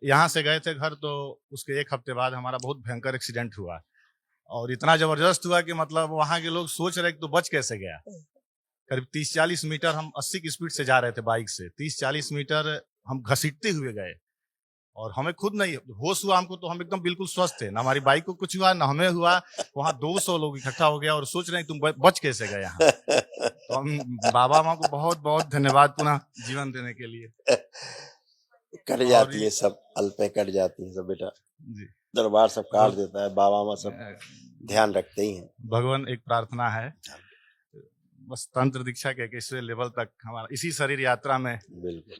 यहाँ से गए थे घर, तो उसके एक हफ्ते बाद हमारा बहुत भयंकर एक्सीडेंट हुआ। और इतना जबरदस्त हुआ कि मतलब वहां के लोग सोच रहे कि तो बच कैसे गया। करीब 30-40 मीटर हम 80 की स्पीड से जा रहे थे बाइक से, 30-40 मीटर हम घसीटते हुए गए। और हमें खुद नहीं होश हुआ हमको, तो हम एकदम बिल्कुल स्वस्थ थे, ना हमारी बाइक को कुछ हुआ ना हमें हुआ। वहां 200 लोग इकट्ठा हो गया और सोच रहे हैं तुम बच कैसे गए यहाँ। तो हम बाबा माँ को बहुत बहुत धन्यवाद पुनः जीवन देने के लिए। कट और जाती है सब, अल्पे कट जाती है सब बेटा, जी दरबार सब काट बहुत देता है, बाबा माँ सब ध्यान रखते ही हैं। भगवान, एक प्रार्थना है बस, तंत्र दीक्षा के 21वें लेवल तक हमारा इसी शरीर यात्रा में बिल्कुल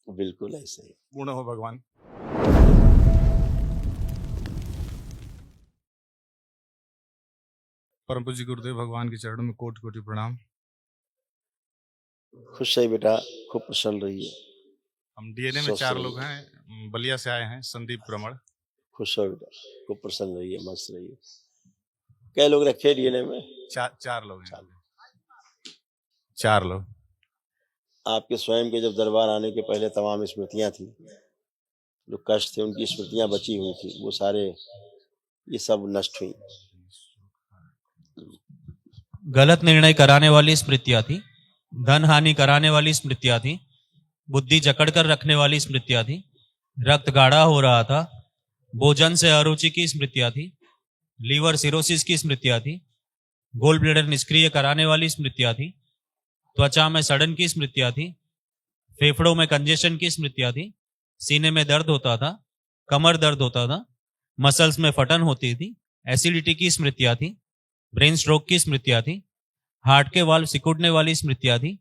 बिल्कुल ऐसे ही पूर्ण हो भगवान। परम पूज्य गुरुदेव भगवान के चरणों में कोटि कोटि प्रणाम। खुश है बेटा, खूब प्रसन्न रहिए। हम डीएनए में स्वस्थ 4 रहिए। लोग हैं, बलिया से आए हैं, संदीप प्रमण। खुश हो बेटा, खूब प्रसन्न रहिए, मस्त रहिए। कई लोग रखे डीएनए में? 4 लोग हैं। 4 लोग। आपके स्वयं के जब दरबार आने के पहले तमाम स्मृतियां थी, जो कष्ट थे उनकी स्मृतियां बची हुई थी, वो सारे ये सब नष्ट हुई। गलत निर्णय कराने वाली स्मृतियां थी, धन हानि कराने वाली स्मृतियां थी, बुद्धि जकड़कर रखने वाली स्मृतियां थी, रक्त गाढ़ा हो रहा था, भोजन से अरुचि की स्मृतियां थी, लीवर सिरोसिस की स्मृतियां थी, गोल ब्लेडर निष्क्रिय कराने वाली स्मृतियां थी, त्वचा में सड़न की स्मृतियां थी, फेफड़ों में कंजेशन की स्मृतियां थी, सीने में दर्द होता था, कमर दर्द होता था, मसल्स में फटन होती थी, एसिडिटी की स्मृतियां थी, ब्रेन स्ट्रोक की स्मृतियां थी, हार्ट के वाल्व सिकुड़ने वाली स्मृतियां थी,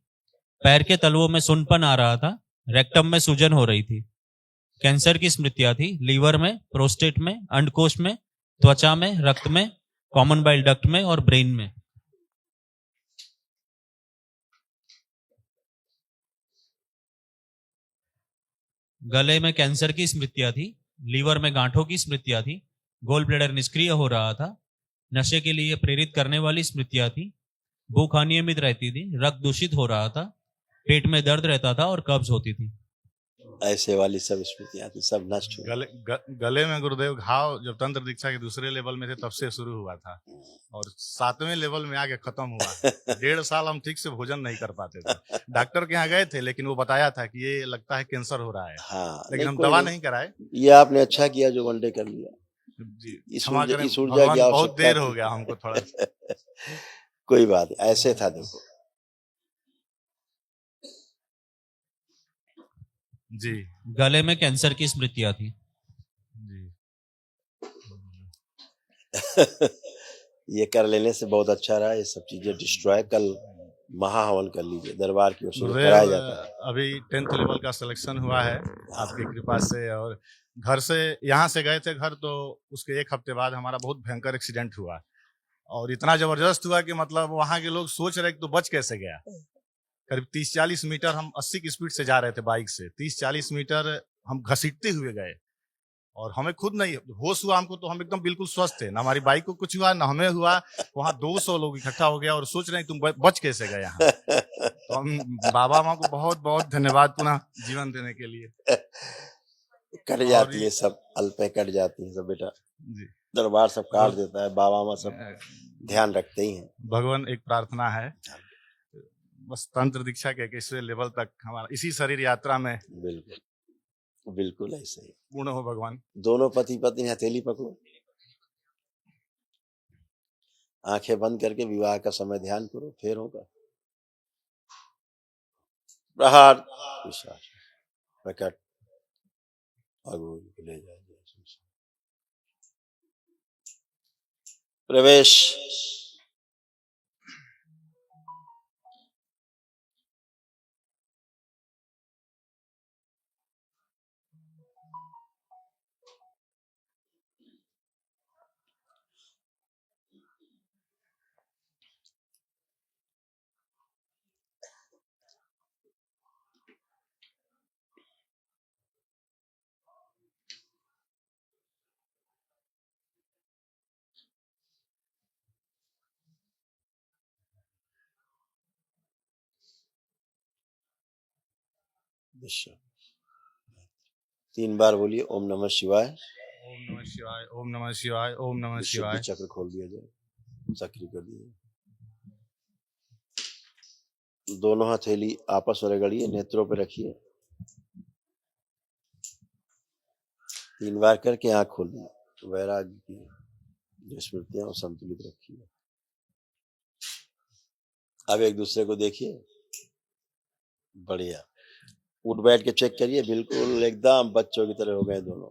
पैर के तलवों में सुनपन आ रहा था, रेक्टम में सूजन हो रही थी, कैंसर की स्मृतियां थी, लीवर में, प्रोस्टेट में, अंडकोश में, त्वचा में, रक्त में, कॉमन बाइल डक्ट में और ब्रेन में। गले में कैंसर की स्मृतियां थी, लीवर में गांठों की स्मृतियां थी, गोल ब्लेडर निष्क्रिय हो रहा था, नशे के लिए प्रेरित करने वाली स्मृतियां थी, भूख अनियमित रहती थी, रक्त दूषित हो रहा था, पेट में दर्द रहता था और कब्ज होती थी। ऐसे वाली सब स्मृतियां थी, सब नष्ट हुई। गले में गुरुदेव घाव जब तंत्र दीक्षा के दूसरे लेवल में थे तब से शुरू हुआ था, और 7वें लेवल में आके खत्म हुआ। 1.5 साल हम ठीक से भोजन नहीं कर पाते थे। डॉक्टर के यहाँ गए थे, लेकिन वो बताया था कि ये लगता है कैंसर हो रहा है। हाँ, लेकिन हम कोई दवा नहीं कराए। ये आपने अच्छा किया जो वनडे कर लिया। जी क्षमा करें, इस ऊर्जा की भगवान बहुत आवश्यकता देर हो गया हमको थोड़ा। कोई बात नहीं, ऐसे था देखो। जी गले में कैंसर की स्मृतियां थी। जी ये कर लेने से बहुत अच्छा रहा, ये सब चीजें डिस्ट्रॉय। कल महाहवन कर लीजिए, दरबार की ओर से कराया जाता है। अभी 10th लेवल का सिलेक्शन हुआ है आपकी कृपा से, और घर से यहाँ से गए थे घर, तो उसके एक हफ्ते बाद हमारा बहुत भयंकर एक्सीडेंट हुआ। और इतना जबरदस्त हुआ कि मतलब वहां के लोग सोच रहे कि तो बच कैसे गया। करीब 30-40 मीटर हम 80 की स्पीड से जा रहे थे बाइक से, 30-40 मीटर हम घसीटते हुए गए। और हमें खुद नहीं होश हुआ हमको, तो हम एकदम बिल्कुल स्वस्थ थे, ना हमारी बाइक को कुछ हुआ ना हमें हुआ। वहां 200 लोग इकट्ठा हो गया और सोच रहे हैं तुम बच कैसे गए यहाँ। तो हम बाबा माँ को बहुत बहुत धन्यवाद पुनः जीवन देने के लिए। कट जाती है सब, अल्पे कट जाती है सब बेटा, जी दरबार सब काट देता है, बाबा माँ सब ध्यान रखते ही हैं। भगवान, एक प्रार्थना है बस, तंत्र दीक्षा के 21वें लेवल तक हमारा इसी शरीर यात्रा में बिल्कुल बिल्कुल ऐसे ही पूर्ण हो भगवान। दोनों पति पत्नी हथेली पकड़ो, आंखें बंद करके विवाह का समय ध्यान करो, फिर होगा प्रहार विश्वास प्रकट ले जाए प्रवेश। 3 बार बोलिए ओम नमः शिवाय। ओम नमः शिवाय, ओम नमः शिवाय, ओम नमः विशुद्धि शिवाय। चक्र खोल दिया जाए, सक्रिय कर दिया। दोनों हथेली आपस में रगड़िए, नेत्रों पे रखिए। 3 बार करके आंख खोलिए। वैराग्य की जो स्मृतियां वो संतुलित रखिए। अब एक दूसरे को देखिए। बढ़िया। उठ बैठ के चेक करिए, बिल्कुल एकदम बच्चों की तरह हो गए दोनों,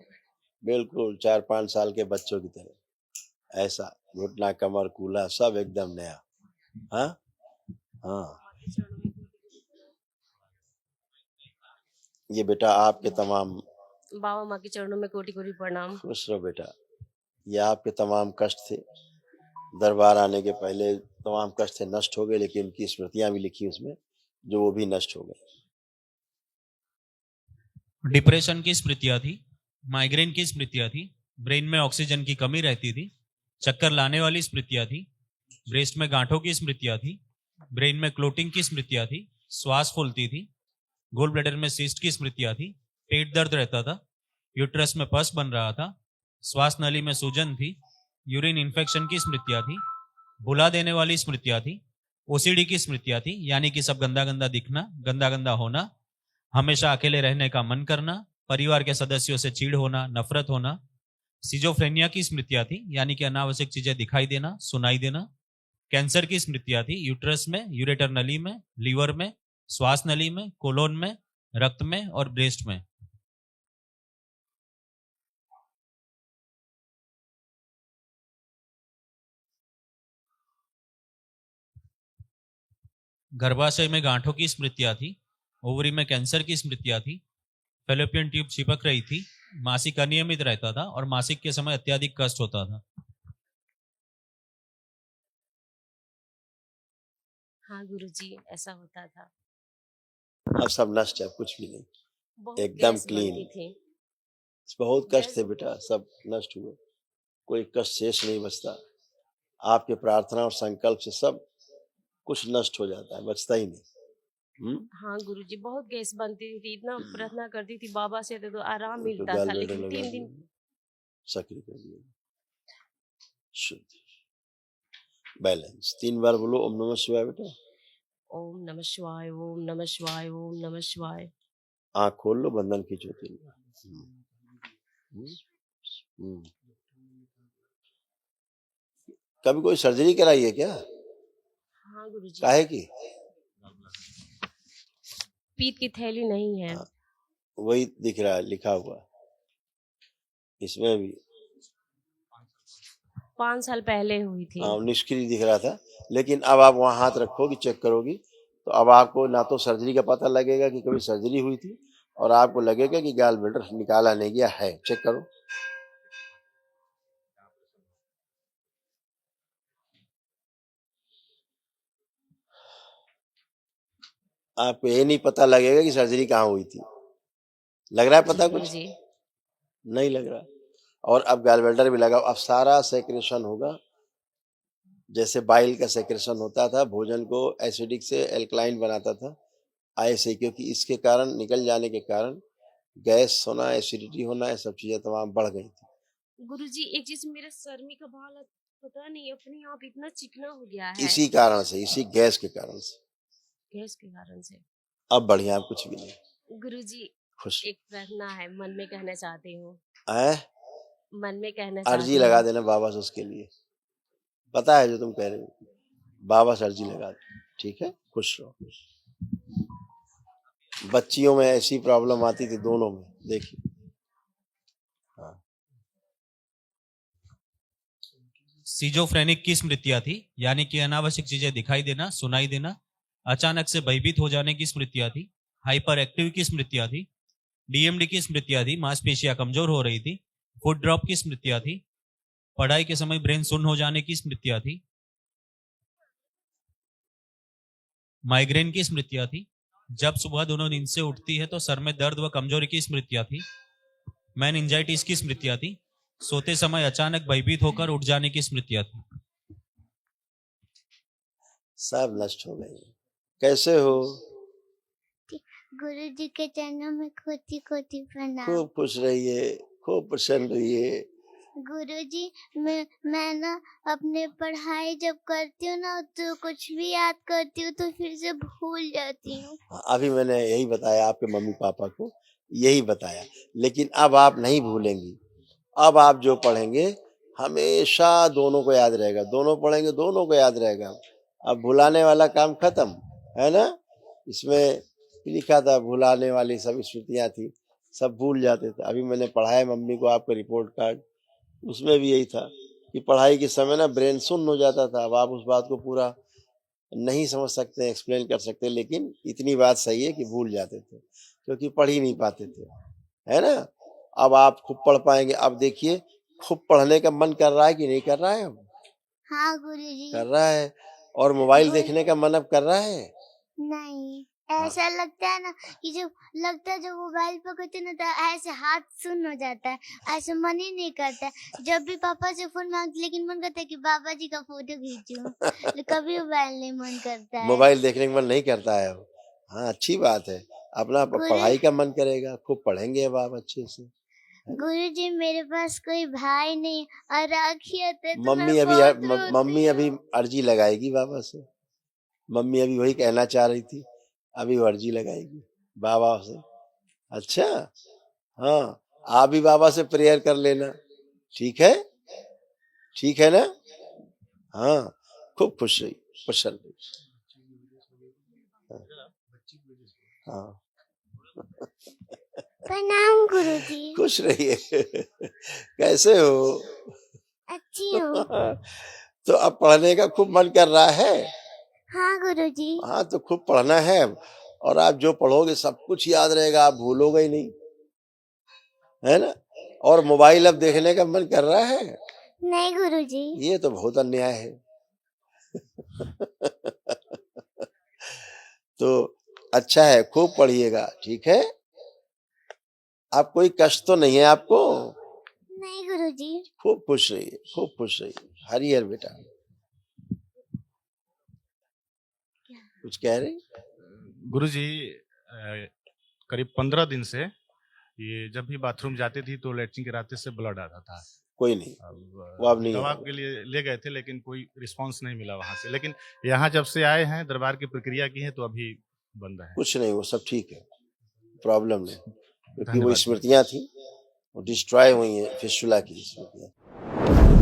बिल्कुल 4-5 साल के बच्चों की तरह। ऐसा घुटना, कमर, कूल्हा सब एकदम नया। हाँ हाँ। ये बेटा आपके तमाम, बाबा माँ के चरणों में कोटि कोटि प्रणाम। खुश रहो बेटा। ये आपके तमाम कष्ट थे, दरबार आने के पहले तमाम कष्ट थे, नष्ट हो गए, लेकिन उनकी स्मृतियां भी लिखी उसमें, जो वो भी नष्ट हो गए। डिप्रेशन की स्मृतियां थी, माइग्रेन की स्मृतियां थी, ब्रेन में ऑक्सीजन की कमी रहती थी, चक्कर लाने वाली स्मृतियां थी, ब्रेस्ट में गांठों की स्मृतियां थी, ब्रेन में क्लोटिंग की स्मृतियां थी, श्वास फूलती थी, गोल ब्लैडर में सिस्ट की स्मृतियां थी, पेट दर्द रहता था, यूट्रस में पस बन रहा था, श्वास नली में सूजन थी, यूरिन इन्फेक्शन की स्मृतियां थी, भुला देने वाली स्मृतियां थी, ओसीडी की स्मृतियां थी, यानी कि सब गंदा गंदा दिखना, गंदा गंदा होना, हमेशा अकेले रहने का मन करना, परिवार के सदस्यों से चिढ़ होना, नफरत होना, सिजोफ्रेनिया की स्मृतियां थी, यानी कि अनावश्यक चीजें दिखाई देना, सुनाई देना, कैंसर की स्मृतियां थी, यूट्रस में, यूरेटर नली में, लीवर में, श्वास नली में, कोलोन में, रक्त में और ब्रेस्ट में। गर्भाशय में गांठों की स्मृतियां थी, ओवरी में कैंसर की स्मृतियां थी, फेलोपियन ट्यूब चिपक रही थी, मासिक अनियमित रहता था और मासिक के समय अत्यधिक कष्ट होता था। हाँ गुरुजी, ऐसा होता था। अब सब नष्ट है, अब कुछ भी नहीं, बहुत एकदम गैस क्लीन। बनती थी। बहुत कष्ट थे बेटा, सब नष्ट हुए, कोई कष्ट शेष नहीं बचता। आपके प्रार्थना और संकल्प से सब कुछ नष्ट हो जाता है, बचता ही नहीं। हाँ गुरुजी, बहुत गैस बनती थी, इतना प्रार्थना करती थी बाबा से तो आराम तो मिलता गाल था, ब्लैडर लेकिन लगा 3 दिन दिया, सक्रिय कर दिया, शुद्ध बैलेंस। 3 बार बोलो ओम नमः शिवाय बेटा। ओम नमः शिवाय, ओम नमः शिवाय, ओम नमः शिवाय। आँख खोल लो, बंधन खींचो 3 बार। कभी कोई सर्जरी कराई है क्या? हाँ गुरुजी। काहे की? पीत की थैली नहीं है। हाँ, वही दिख रहा है लिखा हुआ, इसमें भी 5 साल पहले हुई थी। निष्क्रिय दिख रहा था, लेकिन अब आप वहाँ हाथ रखोगी, चेक करोगी, तो अब आपको ना तो सर्जरी का पता लगेगा कि कभी सर्जरी हुई थी, और आपको लगेगा कि गॉल ब्लैडर निकाला नहीं गया है। चेक करो। आपको ये नहीं पता लगेगा कि सर्जरी कहाँ हुई थी। लग रहा है पता कुछ? गुरुजी। नहीं लग रहा। और अब गॉल ब्लैडर भी लगा, अब सारा सेक्रेशन होगा, जैसे बाइल का सेक्रेशन होता था, भोजन को एसिडिक से एल्कलाइन बनाता था, ऐसे, क्योंकि इसके कारण, निकल जाने के कारण गैस होना, एसिडिटी होना, ये सब चीजें तमाम बढ़ गई थी। गुरुजी, एक चीज, मेरे सर में का बाल पता नहीं अपने आप इतना चिकना हो गया है। इसी कारण से, इसी गैस के कारण से। गैस के कारण से। अब बढ़िया, अब कुछ भी नहीं। गुरुजी, खुश एक प्रार्थना है, मन में कहना चाहती हूँ। है? मन में कहना चाहती अर्जी हूँ। लगा देना बाबा से उसके लिए, पता है जो तुम कह रहे हो, बाबा से अर्जी लगा दो, ठीक है? खुश रहो। बच्चियों में ऐसी प्रॉब्लम आती थी, दोनों में, देखिए। हाँ। सिजोफ्रेनिक की स्मृतियां थी, यानी कि अनावश्यक चीजें दिखाई देना, सुनाई देना, अचानक से भयभीत हो जाने की स्मृतियां थी, हाइपर एक्टिव की स्मृतियां थी, डीएमडी की स्मृतियां थी, मांसपेशियां कमजोर हो रही थी, फुट ड्रॉप की स्मृतियां थी, पढ़ाई के समय ब्रेन सुन्न हो जाने की स्मृतियां थी, माइग्रेन की स्मृतियां थी, जब सुबह दोनों नींद से उठती है तो सर में दर्द व कमजोरी की स्मृतियां थी, मेनिंजाइटिस की स्मृतियां थी, सोते समय अचानक भयभीत होकर उठ जाने की स्मृतियां थी। सब नष्ट हो गई। कैसे हो? गुरु जी के चरणों में कोटि कोटि प्रणाम। खूब खुश रहिए, खूब प्रसन्न रहिए। गुरु जी मैं ना अपने पढ़ाई जब करती हूँ ना तो कुछ भी याद करती हूँ तो फिर से भूल जाती हूँ। अभी मैंने यही बताया आपके मम्मी पापा को, यही बताया, लेकिन अब आप नहीं भूलेंगी। अब आप जो पढ़ेंगे हमेशा दोनों को याद रहेगा, दोनों पढ़ेंगे दोनों को याद रहेगा। अब भुलाने वाला काम खत्म है ना। इसमें लिखा था भुलाने वाली सब स्मृतियां थी, सब भूल जाते थे। अभी मैंने पढ़ाया मम्मी को आपका रिपोर्ट कार्ड, उसमें भी यही था कि पढ़ाई के समय ना ब्रेन सुन्न हो जाता था। अब आप उस बात को पूरा नहीं समझ सकते, एक्सप्लेन कर सकते, लेकिन इतनी बात सही है कि भूल जाते थे क्योंकि पढ़ ही नहीं पाते थे, है ना। अब आप खूब पढ़ पाएंगे। अब देखिए खूब पढ़ने का मन कर रहा है कि नहीं कर रहा है? अब हाँ गुरु जी। कर रहा है। और मोबाइल गुरु- देखने का मन अब कर रहा है? नहीं, ऐसा लगता है ना कि जब लगता है जब मोबाइल पकड़ते ना तो ऐसे हाथ सुन्न हो जाता है, ऐसे मन ही नहीं करता है। जब भी पापा से फोन मांगते लेकिन मन करता है कि बाबा जी का फोटो खींचूं, तो कभी मोबाइल नहीं मन करता है। मोबाइल देखने का मन नहीं करता है अब। हाँ, अच्छी बात है। अपना गुरु- पढ़ाई का मन करेगा, खूब पढ़ेंगे अब आप अच्छे से। गुरु जी मेरे पास कोई भाई नहीं और राखी होते तो मैं मम्मी अभी बहुत रोती मम्मी अभी हूँ। अर्जी लगाएगी बाबा से। मम्मी अभी वही कहना चाह रही थी, अभी वो अर्जी लगाएगी बाबा से। अच्छा, हाँ, आप भी बाबा से प्रेयर कर लेना, ठीक है? ठीक है ना? हाँ, खूब खुश रही, प्रसन्न रही। हाँ, प्रणाम गुरु जी। खुश रहिए। कैसे हो? अच्छी हूँ। तो अब पढ़ने का खूब मन कर रहा है? हाँ गुरु जी। हाँ, तो खूब पढ़ना है। और आप जो पढ़ोगे सब कुछ याद रहेगा, आप भूलोगे ही नहीं, है ना। और मोबाइल अब देखने का मन कर रहा है? नहीं गुरु जी। ये तो बहुत अन्याय है। तो अच्छा है, खूब पढ़िएगा, ठीक है। आप कोई कष्ट तो नहीं है आपको? नहीं गुरु जी। खूब खुश रहिए, खूब खुश रहिए। हरिहर बेटा कुछ कह रहे? गुरुजी करीब 15 दिन से ये जब भी बाथरूम जाती थी तो लैट्रिन के रास्ते से ब्लड आता था। कोई नहीं, वो अब नहीं दवा होगा। के लिए ले गए थे लेकिन कोई रिस्पांस नहीं मिला वहां से। लेकिन यहाँ जब से आए हैं दरबार की प्रक्रिया की है तो अभी बंद है। कुछ नहीं, वो सब ठीक है, प्रॉब्लम नहीं, क्योंकि वो धन्यवाद। स्मृतियां थी, वो डिस्ट्रॉय हुई हैं, फिस्टुला की स्मृतियां।